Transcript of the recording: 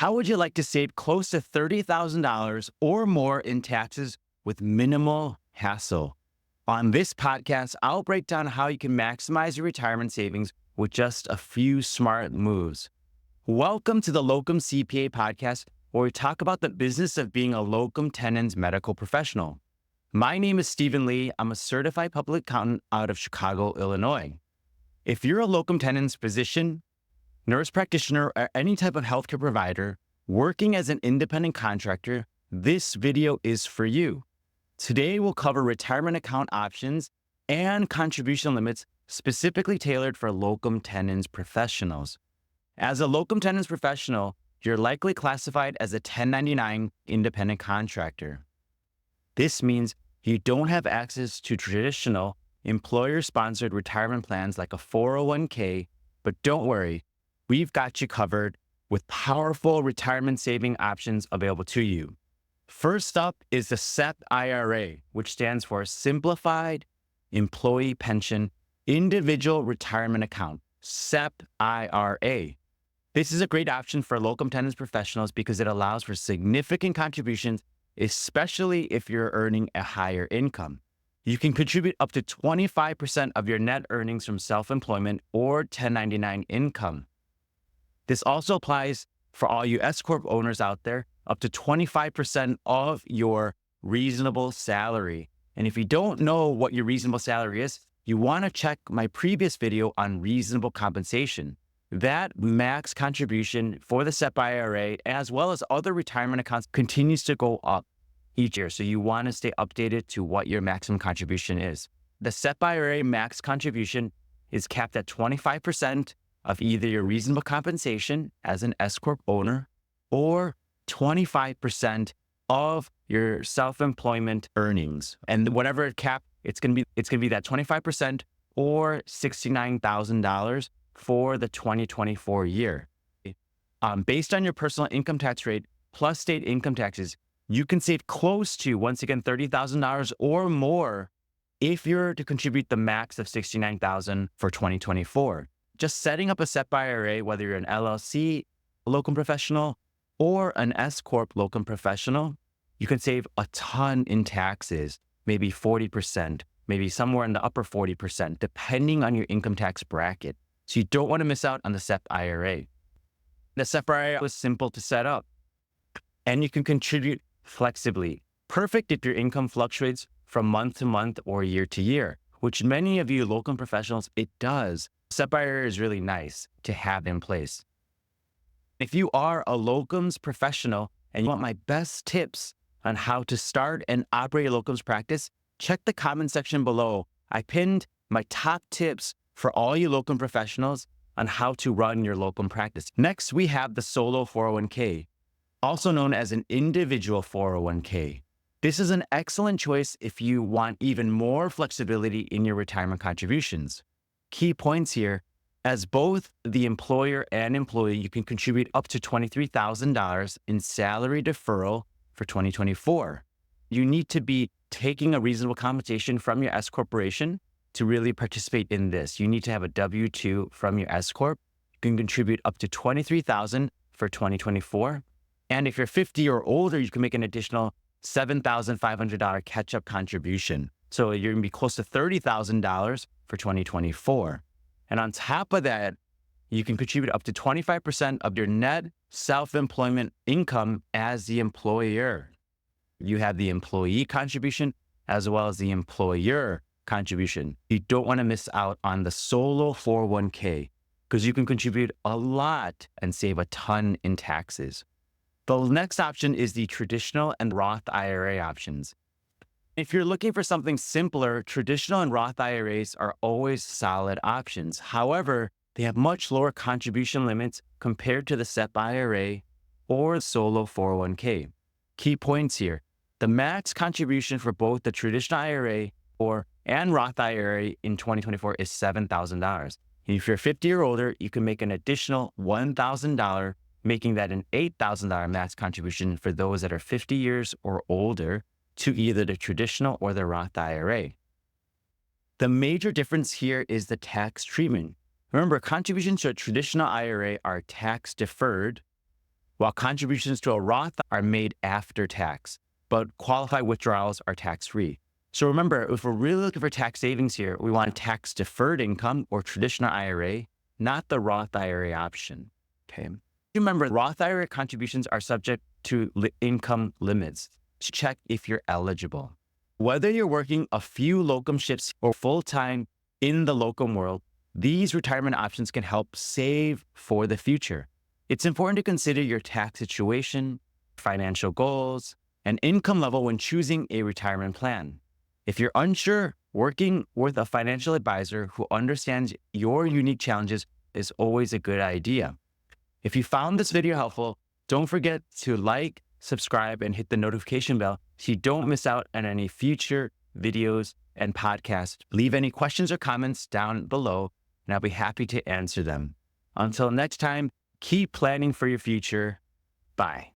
How would you like to save close to $30,000 or more in taxes with minimal hassle? On this podcast, I'll break down how you can maximize your retirement savings with just a few smart moves. Welcome to the Locum CPA podcast, where we talk about the business of being a locum tenens medical professional. My name is Stephen Lee. I'm a certified public accountant out of Chicago, Illinois. If you're a locum tenens physician, nurse practitioner, or any type of healthcare provider working as an independent contractor, this video is for you. Today, we'll cover retirement account options and contribution limits specifically tailored for locum tenens professionals. As a locum tenens professional, you're likely classified as a 1099 independent contractor. This means you don't have access to traditional employer-sponsored retirement plans like a 401k, but don't worry, we've got you covered with powerful retirement saving options available to you. First up is the SEP IRA, which stands for Simplified Employee Pension Individual Retirement Account, SEP IRA. This is a great option for locum tenens professionals because it allows for significant contributions, especially if you're earning a higher income. You can contribute up to 25% of your net earnings from self-employment or 1099 income. This also applies for all you S Corp owners out there, up to 25% of your reasonable salary. And if you don't know what your reasonable salary is, you want to check my previous video on reasonable compensation. That max contribution for the SEP IRA, as well as other retirement accounts, continues to go up each year. So you want to stay updated to what your maximum contribution is. The SEP IRA max contribution is capped at 25% of either your reasonable compensation as an S Corp owner or 25% of your self-employment earnings. And whatever cap, it's gonna be that 25% or $69,000 for the 2024 year. Based on your personal income tax rate plus state income taxes, you can save close to, once again, $30,000 or more if you're to contribute the max of $69,000 for 2024. Just setting up a SEP IRA, whether you're an LLC locum professional or an S Corp locum professional, you can save a ton in taxes, maybe 40%, maybe somewhere in the upper 40%, depending on your income tax bracket. So you don't want to miss out on the SEP IRA. The SEP IRA is simple to set up, and you can contribute flexibly. Perfect if your income fluctuates from month to month or year to year, which many of you locum professionals, it does. SEP IRA is really nice to have in place. If you are a locums professional and you want my best tips on how to start and operate a locums practice, check the comment section below. I pinned my top tips for all you locum professionals on how to run your locum practice. Next, we have the solo 401k, also known as an individual 401k. This is an excellent choice if you want even more flexibility in your retirement contributions. Key points here: as both the employer and employee, you can contribute up to $23,000 in salary deferral for 2024. You need to be taking a reasonable compensation from your S corporation to really participate in this. You need to have a W-2 from your S corp. You can contribute up to $23,000 for 2024. And if you're 50 or older, you can make an additional $7,500 catch-up contribution. So you're going to be close to $30,000 for 2024. And on top of that, you can contribute up to 25% of your net self-employment income as the employer. You have the employee contribution as well as the employer contribution. You don't want to miss out on the solo 401k because you can contribute a lot and save a ton in taxes. The next option is the traditional and Roth IRA options. If you're looking for something simpler, traditional and Roth IRAs are always solid options. However, they have much lower contribution limits compared to the SEP IRA or solo 401k. Key points here: the max contribution for both the traditional IRA and Roth IRA in 2024 is $7,000. If you're 50 or older, you can make an additional $1,000, making that an $8,000 max contribution for those that are 50 years or older to either the traditional or the Roth IRA. The major difference here is the tax treatment. Remember, contributions to a traditional IRA are tax deferred, while contributions to a Roth are made after tax, but qualified withdrawals are tax-free. So remember, if we're really looking for tax savings here, we want tax-deferred income or traditional IRA, not the Roth IRA option, okay? Remember, Roth IRA contributions are subject to income limits. Check if you're eligible. Whether you're working a few locum shifts or full-time in the locum world, these retirement options can help save for the future. It's important to consider your tax situation, financial goals, and income level when choosing a retirement plan. If you're unsure, working with a financial advisor who understands your unique challenges is always a good idea. If you found this video helpful, don't forget to like, subscribe, and hit the notification bell so you don't miss out on any future videos and podcasts. Leave any questions or comments down below, and I'll be happy to answer them. Until next time, keep planning for your future. Bye.